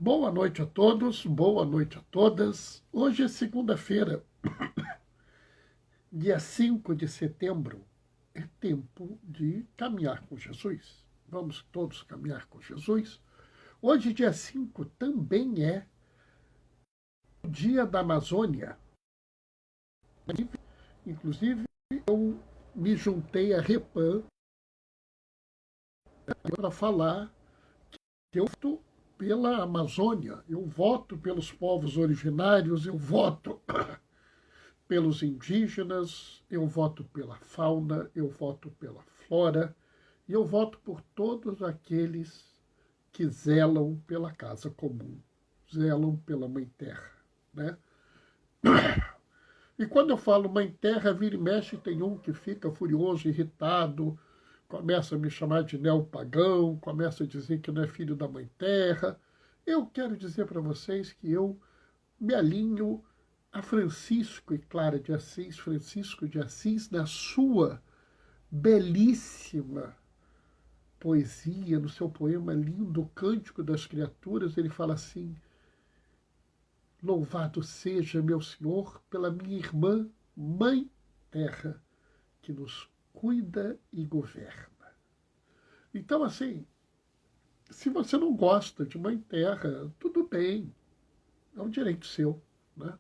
Boa noite a todos, boa noite a todas. Hoje é segunda-feira, dia 5 de setembro. É tempo de caminhar com Jesus. Vamos todos caminhar com Jesus. Hoje, dia 5, também é o Dia da Amazônia. Inclusive, eu me juntei à Repan para falar que eu voto pela Amazônia, eu voto pelos povos originários, eu voto pelos indígenas, eu voto pela fauna, eu voto pela flora, e eu voto por todos aqueles que zelam pela casa comum, zelam pela Mãe Terra, né? E quando eu falo Mãe Terra, vira e mexe, tem um que fica furioso, irritado, começa a me chamar de neopagão, começa a dizer que não é filho da Mãe Terra. Eu quero dizer para vocês que eu me alinho a Francisco de Assis, na sua belíssima poesia, no seu poema lindo, o Cântico das Criaturas, ele fala assim: louvado seja meu Senhor pela minha irmã, Mãe Terra, que nos cuida e governa. Então, assim, se você não gosta de Mãe Terra, tudo bem, é um direito seu, né?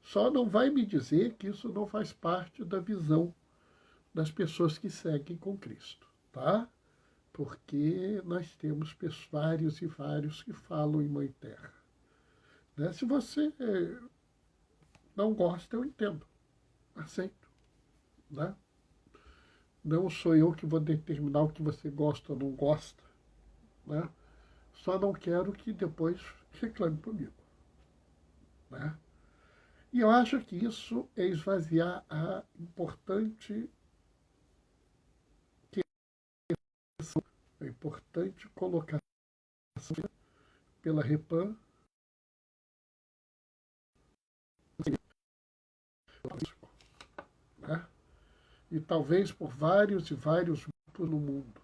Só não vai me dizer que isso não faz parte da visão das pessoas que seguem com Cristo, tá? Porque nós temos vários e vários que falam em Mãe Terra, né? Se você não gosta, eu entendo, aceito, né? Não sou eu que vou determinar o que você gosta ou não gosta, né? Só não quero que depois reclame comigo, né? E eu acho que isso é esvaziar a importante colocação pela Repan, né? E talvez por vários e vários grupos no mundo.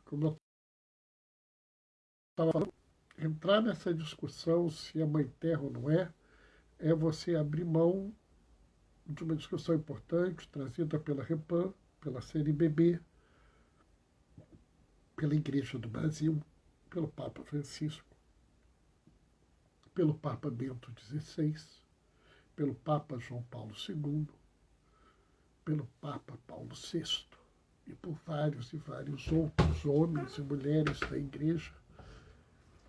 Como eu estava falando, entrar nessa discussão se é Mãe Terra ou não é você abrir mão de uma discussão importante trazida pela Repan, pela CNBB, pela Igreja do Brasil, pelo Papa Francisco, pelo Papa Bento XVI, pelo Papa João Paulo II, pelo Papa Paulo VI e por vários e vários outros homens e mulheres da Igreja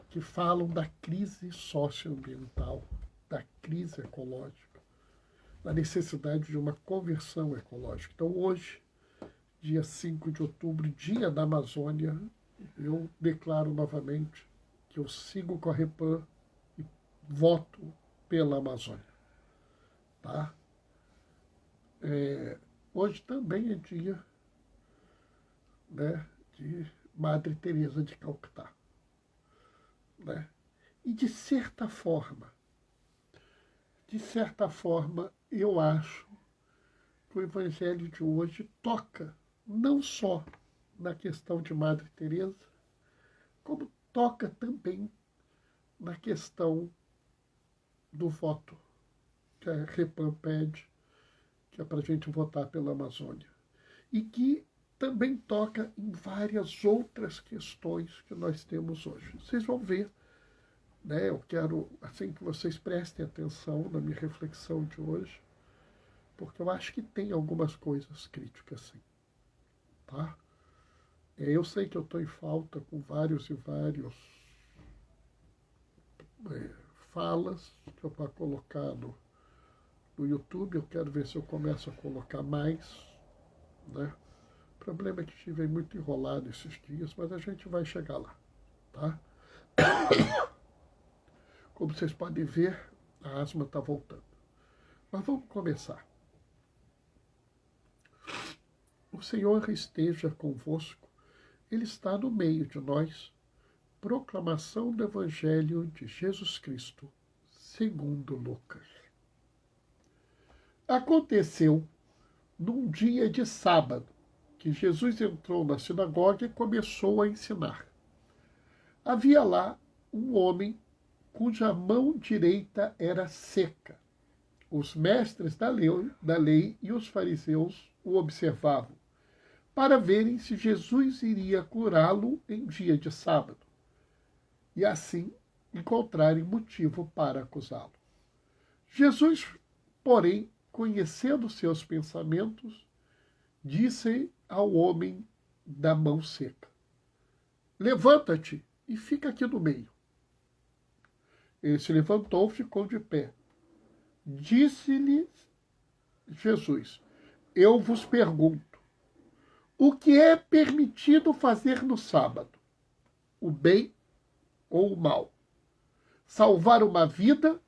que falam da crise socioambiental, da crise ecológica, da necessidade de uma conversão ecológica. Então, hoje, dia 5 de outubro, Dia da Amazônia, eu declaro novamente que eu sigo com a Repan e voto pela Amazônia. Tá? Hoje também é dia, né, de Madre Teresa de Calcutá. Né? E de certa forma, eu acho que o Evangelho de hoje toca não só na questão de Madre Teresa, como toca também na questão do voto que a Repan pede, que é para a gente votar pela Amazônia. E que também toca em várias outras questões que nós temos hoje. Vocês vão ver, né? Eu quero assim que vocês prestem atenção na minha reflexão de hoje, porque eu acho que tem algumas coisas críticas, sim. Tá? Eu sei que eu estou em falta com vários e vários falas que eu vou colocar no YouTube. Eu quero ver se eu começo a colocar mais, né? O problema é que estive muito enrolado esses dias, mas a gente vai chegar lá, tá? Como vocês podem ver, a asma está voltando. Mas vamos começar. O Senhor esteja convosco, Ele está no meio de nós. Proclamação do Evangelho de Jesus Cristo, segundo Lucas. Aconteceu num dia de sábado, que Jesus entrou na sinagoga e começou a ensinar. Havia lá um homem cuja mão direita era seca. Os mestres da lei e os fariseus o observavam, para verem se Jesus iria curá-lo em dia de sábado, e assim encontrarem motivo para acusá-lo. Jesus, porém, conhecendo seus pensamentos, disse ao homem da mão seca: levanta-te e fica aqui no meio. Ele se levantou, ficou de pé. Disse-lhe Jesus: eu vos pergunto, o que é permitido fazer no sábado? O bem ou o mal? Salvar uma vida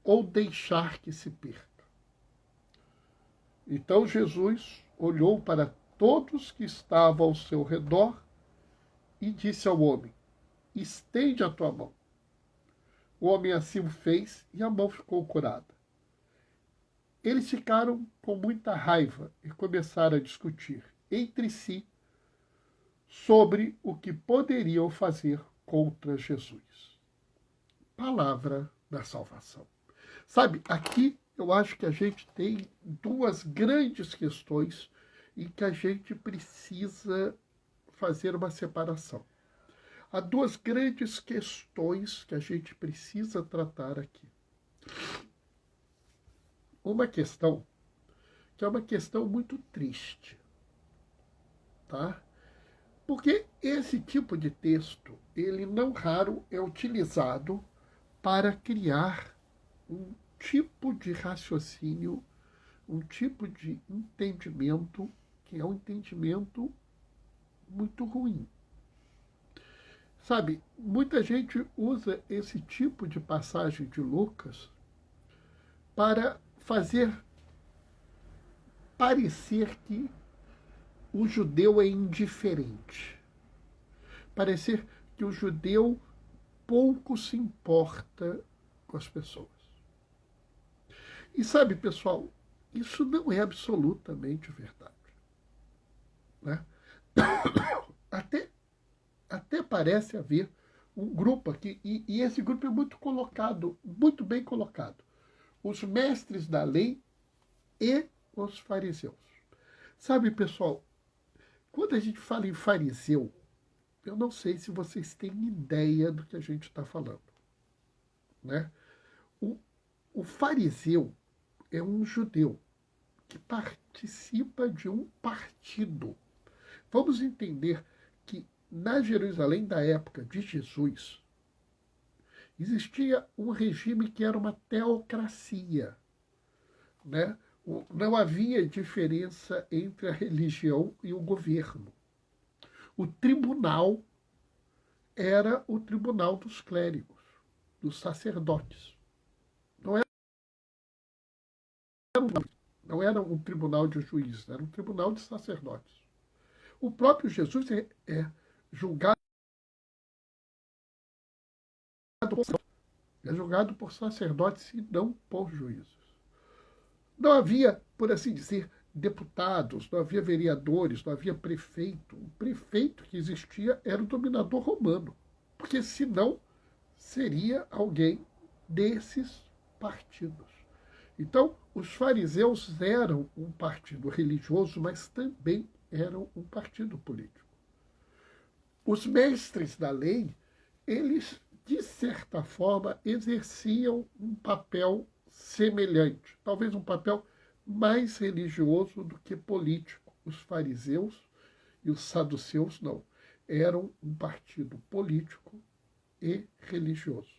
ou deixar que se perca? Então Jesus olhou para todos que estavam ao seu redor e disse ao homem: estende a tua mão. O homem assim o fez e a mão ficou curada. Eles ficaram com muita raiva e começaram a discutir entre si sobre o que poderiam fazer contra Jesus. Palavra da salvação. Sabe, aqui eu acho que a gente tem duas grandes questões em que a gente precisa fazer uma separação. Há duas grandes questões que a gente precisa tratar aqui. Uma questão que é uma questão muito triste, tá? Porque esse tipo de texto, ele não raro é utilizado para criar um tipo de raciocínio, um tipo de entendimento que é um entendimento muito ruim. Sabe, muita gente usa esse tipo de passagem de Lucas para fazer parecer que o judeu é indiferente. Parecer que o judeu pouco se importa com as pessoas. E sabe, pessoal, isso não é absolutamente verdade. Né? Até parece haver um grupo aqui, e esse grupo é muito bem colocado. Os mestres da lei e os fariseus. Sabe, pessoal, quando a gente fala em fariseu, eu não sei se vocês têm ideia do que a gente está falando. Né? O fariseu é um judeu que participa de um partido. Vamos entender que na Jerusalém da época de Jesus existia um regime que era uma teocracia. Né? Não havia diferença entre a religião e o governo. O tribunal era o tribunal dos clérigos, dos sacerdotes. Não era um tribunal de juízes, era um tribunal de sacerdotes. O próprio Jesus é julgado por sacerdotes e não por juízes. Não havia, por assim dizer, deputados, não havia vereadores, não havia prefeito. O prefeito que existia era o dominador romano, porque senão seria alguém desses partidos. Então, os fariseus eram um partido religioso, mas também eram um partido político. Os mestres da lei, eles, de certa forma, exerciam um papel semelhante, talvez um papel mais religioso do que político. Os fariseus e os saduceus não. Eram um partido político e religioso.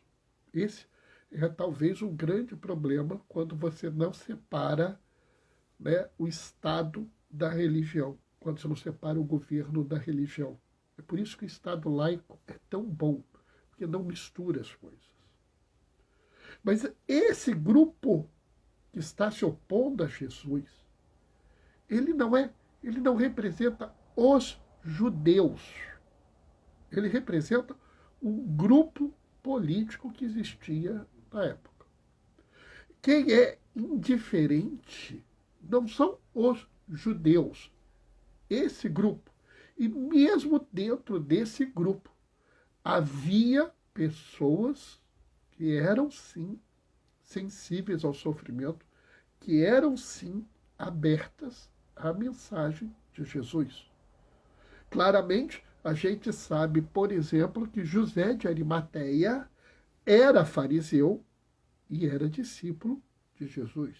Esse é talvez um grande problema quando você não separa, né, o Estado da religião, quando você não separa o governo da religião. É por isso que o Estado laico é tão bom, porque não mistura as coisas. Mas esse grupo que está se opondo a Jesus, ele não representa os judeus. Ele representa um grupo político que existia na época. Quem é indiferente não são os judeus. esse grupo. E mesmo dentro desse grupo, havia pessoas que eram, sim, sensíveis ao sofrimento, que eram, sim, abertas à mensagem de Jesus. Claramente, a gente sabe, por exemplo, que José de Arimateia era fariseu e era discípulo de Jesus.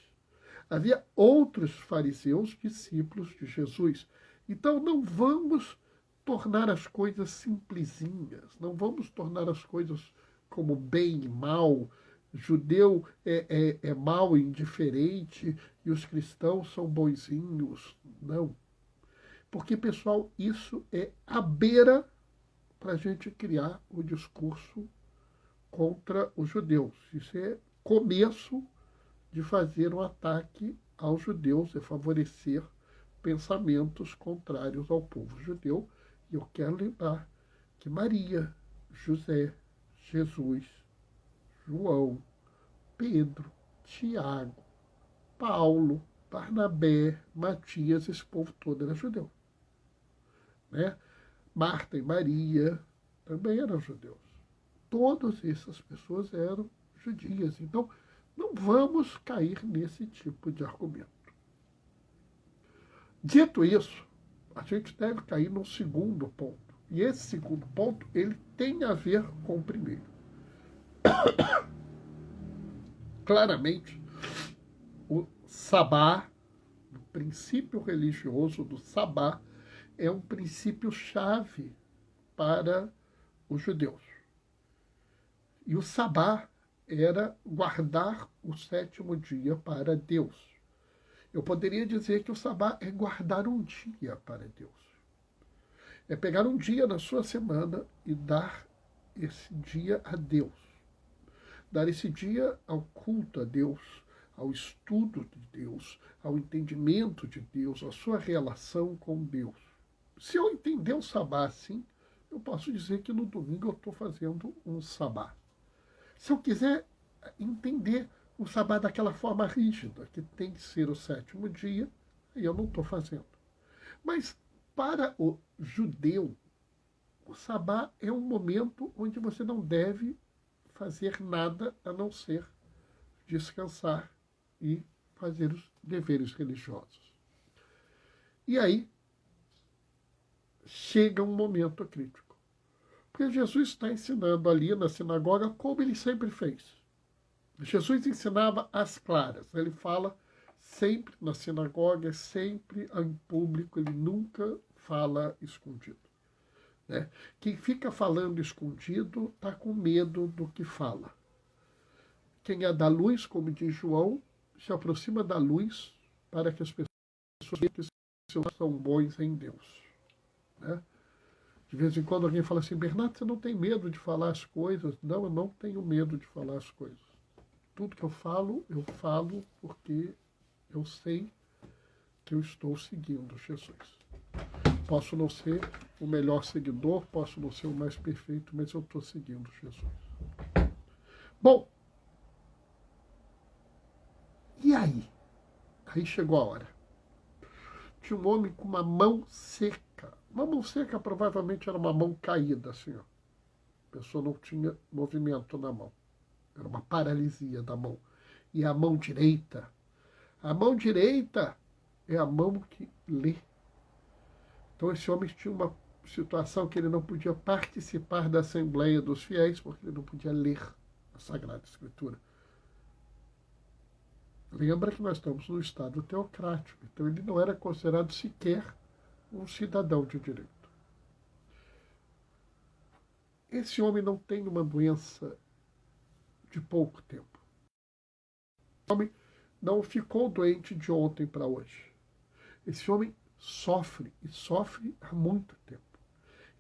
Havia outros fariseus discípulos de Jesus. Então, não vamos tornar as coisas simplesinhas, não vamos tornar as coisas como bem e mal. Judeu é mau e indiferente e os cristãos são bonzinhos. Não. Porque, pessoal, isso é a beira para a gente criar o discurso contra os judeus. Isso é começo de fazer um ataque aos judeus, é favorecer pensamentos contrários ao povo judeu. E eu quero lembrar que Maria, José, Jesus, João, Pedro, Tiago, Paulo, Barnabé, Matias, esse povo todo era judeu. Né? Marta e Maria também eram judeus. Todas essas pessoas eram judias. Então, não vamos cair nesse tipo de argumento. Dito isso, a gente deve cair no segundo ponto. E esse segundo ponto, ele tem a ver com o primeiro. Claramente, o sabá, o princípio religioso do sabá, é um princípio-chave para os judeus. E o sabá era guardar o sétimo dia para Deus. Eu poderia dizer que o sabá é guardar um dia para Deus. É pegar um dia na sua semana e dar esse dia a Deus. Dar esse dia ao culto a Deus, ao estudo de Deus, ao entendimento de Deus, à sua relação com Deus. Se eu entender o sabá assim, eu posso dizer que no domingo eu estou fazendo um sabá. Se eu quiser entender o sabá daquela forma rígida, que tem que ser o sétimo dia, aí eu não estou fazendo. Mas para o judeu, o sabá é um momento onde você não deve fazer nada a não ser descansar e fazer os deveres religiosos. E aí chega um momento crítico. Porque Jesus está ensinando ali na sinagoga como ele sempre fez. Jesus ensinava às claras. Ele fala sempre na sinagoga, sempre em público, ele nunca fala escondido. Né? Quem fica falando escondido está com medo do que fala. Quem é da luz, como diz João, se aproxima da luz para que as pessoas vejam que são bons em Deus. Né? De vez em quando alguém fala assim, Bernardo, você não tem medo de falar as coisas? Não, eu não tenho medo de falar as coisas. Tudo que eu falo porque eu sei que eu estou seguindo Jesus. Posso não ser o melhor seguidor, posso não ser o mais perfeito, mas eu estou seguindo Jesus. Bom, e aí? Aí chegou a hora. Tinha um homem com uma mão seca. Uma mão seca provavelmente era uma mão caída, assim, ó. A pessoa não tinha movimento na mão. Era uma paralisia da mão. E a mão direita é a mão que lê. Então esse homem tinha uma situação que ele não podia participar da Assembleia dos Fiéis, porque ele não podia ler a Sagrada Escritura. Lembra que nós estamos num Estado teocrático, então ele não era considerado sequer um cidadão de direito. Esse homem não tem uma doença de pouco tempo. Esse homem não ficou doente de ontem para hoje. Esse homem sofre, e sofre há muito tempo.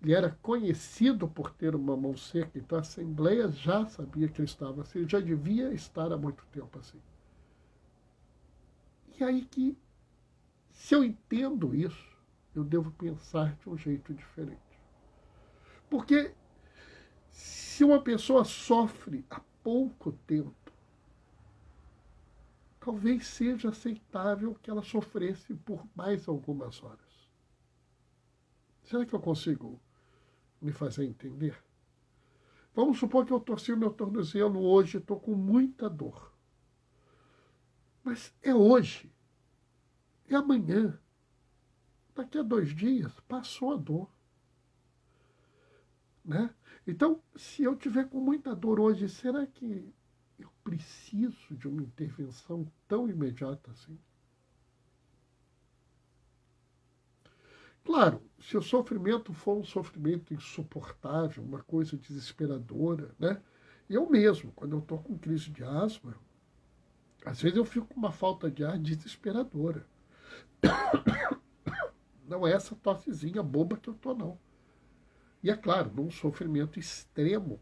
Ele era conhecido por ter uma mão seca, então a Assembleia já sabia que ele estava assim, ele já devia estar há muito tempo assim. E aí que, se eu entendo isso, eu devo pensar de um jeito diferente. Porque se uma pessoa sofre há pouco tempo, talvez seja aceitável que ela sofresse por mais algumas horas. Será que eu consigo me fazer entender? Vamos supor que eu torci o meu tornozelo hoje, estou com muita dor. Mas é hoje, é amanhã, daqui a 2 dias, passou a dor. Né? Então, se eu tiver com muita dor hoje, será que eu preciso de uma intervenção tão imediata assim? Claro, se o sofrimento for um sofrimento insuportável, uma coisa desesperadora, né? Eu mesmo, quando eu estou com crise de asma, às vezes eu fico com uma falta de ar desesperadora. Não é essa tossezinha boba que eu estou, não. E é claro, num sofrimento extremo,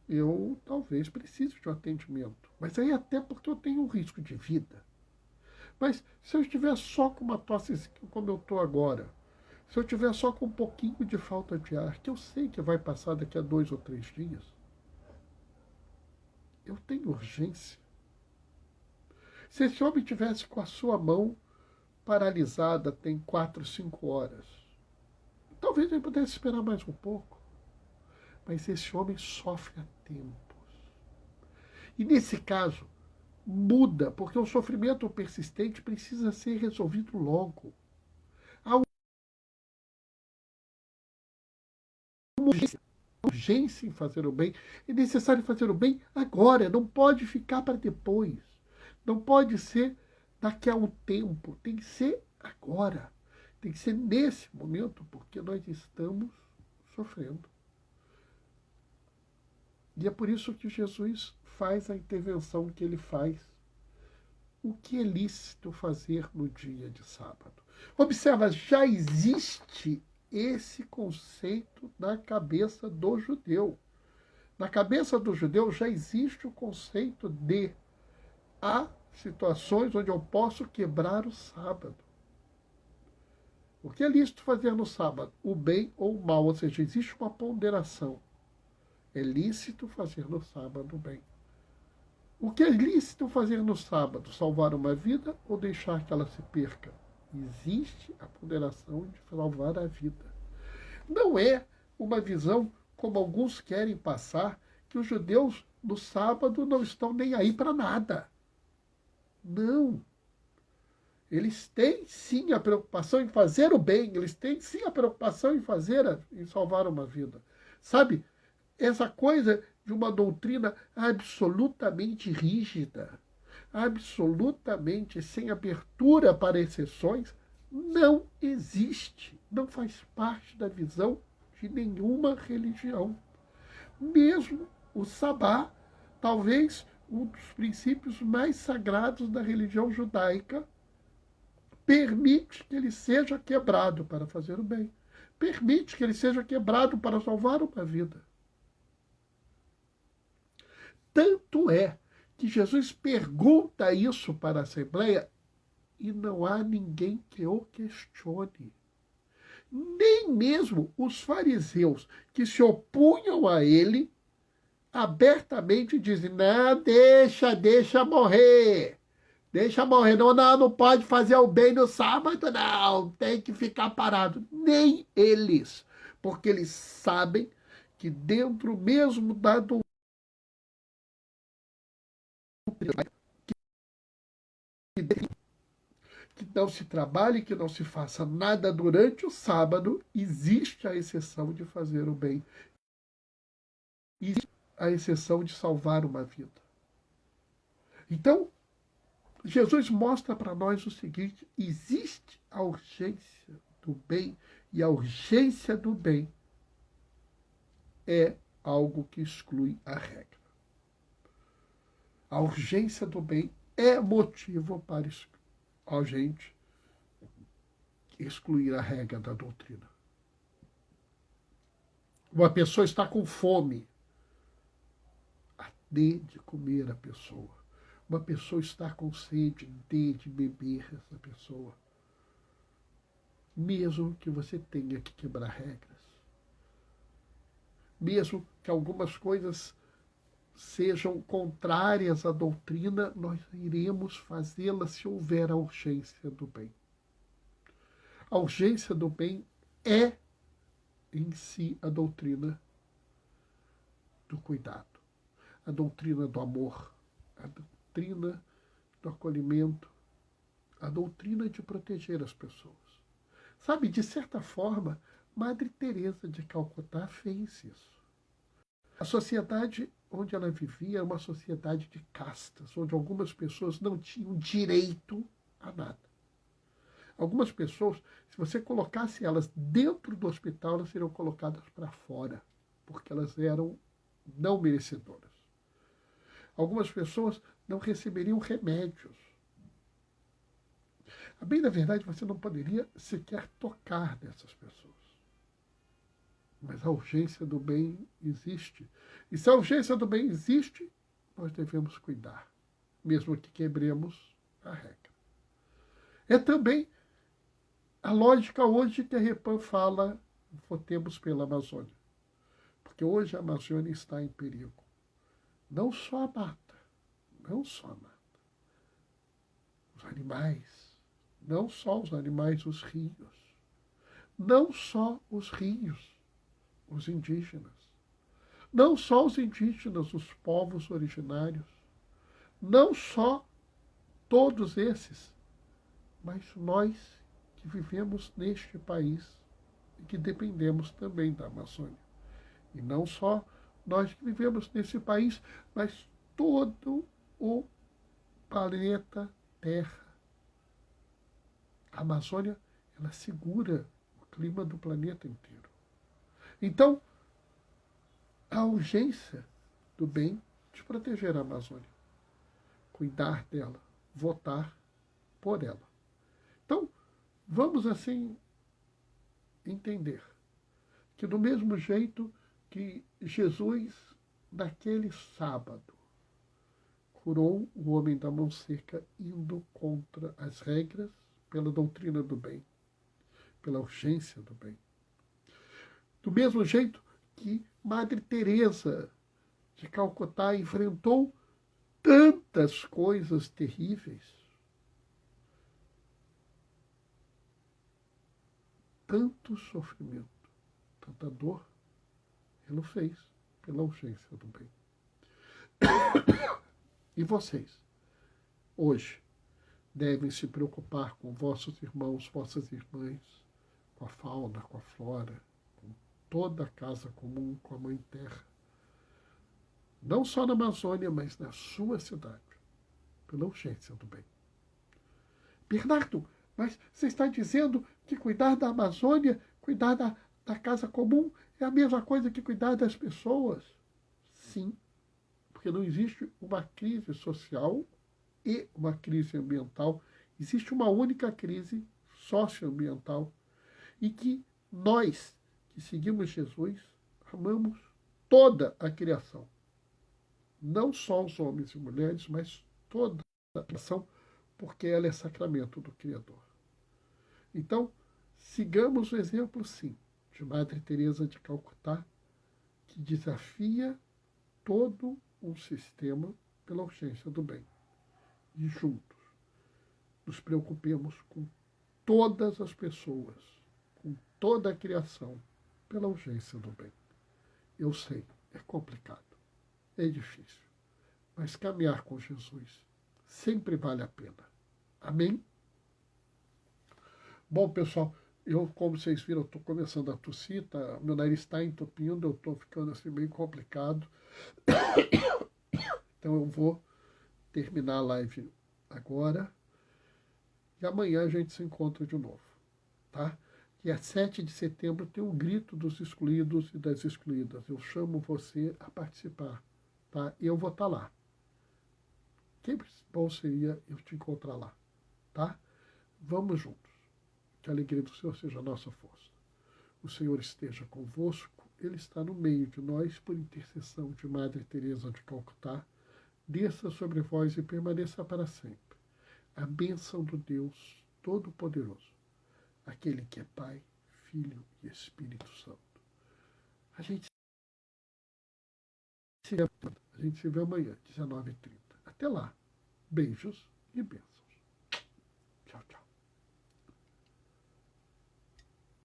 eu talvez precise de um atendimento. Mas aí até porque eu tenho um risco de vida. Mas se eu estiver só com uma tosse como eu estou agora, se eu estiver só com um pouquinho de falta de ar, que eu sei que vai passar daqui a 2 ou 3 dias, eu tenho urgência. Se esse homem tivesse com a sua mão paralisada tem 4, 5 horas, talvez ele pudesse esperar mais um pouco. Mas esse homem sofre há tempos. E nesse caso, muda, porque o sofrimento persistente precisa ser resolvido logo. Há uma urgência em fazer o bem. É necessário fazer o bem agora, não pode ficar para depois. Não pode ser daqui a um tempo, tem que ser agora. Tem que ser nesse momento, porque nós estamos sofrendo. E é por isso que Jesus faz a intervenção que ele faz. O que é lícito fazer no dia de sábado? Observa, já existe esse conceito na cabeça do judeu. Na cabeça do judeu já existe o conceito de há situações onde eu posso quebrar o sábado. O que é lícito fazer no sábado? O bem ou o mal, ou seja, existe uma ponderação. É lícito fazer no sábado o bem. O que é lícito fazer no sábado? Salvar uma vida ou deixar que ela se perca? Existe a ponderação de salvar a vida. Não é uma visão, como alguns querem passar, que os judeus no sábado não estão nem aí para nada. Não. Eles têm sim a preocupação em fazer o bem, eles têm sim a preocupação em salvar uma vida. Sabe, essa coisa de uma doutrina absolutamente rígida, absolutamente sem abertura para exceções, não existe, não faz parte da visão de nenhuma religião. Mesmo o sabá, talvez um dos princípios mais sagrados da religião judaica, permite que ele seja quebrado para fazer o bem. Permite que ele seja quebrado para salvar uma vida. Tanto é que Jesus pergunta isso para a Assembleia e não há ninguém que o questione. Nem mesmo os fariseus que se opunham a ele abertamente dizem, não, deixa morrer. Deixa morrer, não pode fazer o bem no sábado, não, tem que ficar parado. Nem eles, porque eles sabem que dentro mesmo da doutrina, que não se trabalhe, que não se faça nada durante o sábado, existe a exceção de fazer o bem. Existe a exceção de salvar uma vida. Então, Jesus mostra para nós o seguinte, existe a urgência do bem, e a urgência do bem é algo que exclui a regra. A urgência do bem é motivo para a gente excluir a regra da doutrina. Uma pessoa está com fome, dê de comer a pessoa. Uma pessoa está com sede, dê de beber essa pessoa. Mesmo que você tenha que quebrar regras. Mesmo que algumas coisas sejam contrárias à doutrina, nós iremos fazê-las se houver a urgência do bem. A urgência do bem é em si a doutrina do cuidado, a doutrina do amor, a doutrina do acolhimento, a doutrina de proteger as pessoas. Sabe, de certa forma, Madre Teresa de Calcutá fez isso. A sociedade onde ela vivia era uma sociedade de castas, onde algumas pessoas não tinham direito a nada. Algumas pessoas, se você colocasse elas dentro do hospital, elas seriam colocadas para fora, porque elas eram não merecedoras. Algumas pessoas não receberiam remédios. A bem da verdade, você não poderia sequer tocar nessas pessoas. Mas a urgência do bem existe. E se a urgência do bem existe, nós devemos cuidar, mesmo que quebremos a regra. É também a lógica hoje que a Repam fala, votemos pela Amazônia. Porque hoje a Amazônia está em perigo. Não só a mata, não só a mata. Os animais, não só os animais, os rios. Não só os rios, os indígenas. Não só os indígenas, os povos originários. Não só todos esses, mas nós que vivemos neste país e que dependemos também da Amazônia. E não só nós que vivemos nesse país, mas todo o planeta Terra. A Amazônia, ela segura o clima do planeta inteiro. Então, a urgência do bem de proteger a Amazônia, cuidar dela, votar por ela. Então, vamos assim entender que do mesmo jeito que Jesus, naquele sábado, curou o homem da mão seca indo contra as regras pela doutrina do bem, pela urgência do bem. Do mesmo jeito que Madre Teresa de Calcutá enfrentou tantas coisas terríveis, tanto sofrimento, tanta dor, ele o fez pela urgência do bem. E vocês, hoje, devem se preocupar com vossos irmãos, vossas irmãs, com a fauna, com a flora, com toda a casa comum, com a Mãe Terra. Não só na Amazônia, mas na sua cidade, pela urgência do bem. Bernardo, mas você está dizendo que cuidar da Amazônia, cuidar da casa comum, é a mesma coisa que cuidar das pessoas? Sim, porque não existe uma crise social e uma crise ambiental. Existe uma única crise socioambiental e que nós, que seguimos Jesus, amamos toda a criação. Não só os homens e mulheres, mas toda a criação, porque ela é sacramento do Criador. Então, sigamos o exemplo, sim, de Madre Teresa de Calcutá, que desafia todo um sistema pela urgência do bem. E juntos nos preocupemos com todas as pessoas, com toda a criação, pela urgência do bem. Eu sei, é complicado, é difícil, mas caminhar com Jesus sempre vale a pena. Amém? Bom, pessoal, eu, como vocês viram, estou começando a tossir, tá? Meu nariz está entupindo, eu estou ficando assim bem complicado. Então eu vou terminar a live agora e amanhã a gente se encontra de novo, tá? Dia 7 de setembro tem o grito dos excluídos e das excluídas. Eu chamo você a participar, tá? E eu vou estar lá. Que bom seria eu te encontrar lá, tá? Vamos juntos. Que a alegria do Senhor seja a nossa força. O Senhor esteja convosco, Ele está no meio de nós, por intercessão de Madre Teresa de Calcutá, desça sobre vós e permaneça para sempre. A bênção do Deus Todo-Poderoso, aquele que é Pai, Filho e Espírito Santo. A gente se vê amanhã, 19h30. Até lá. Beijos e bênçãos.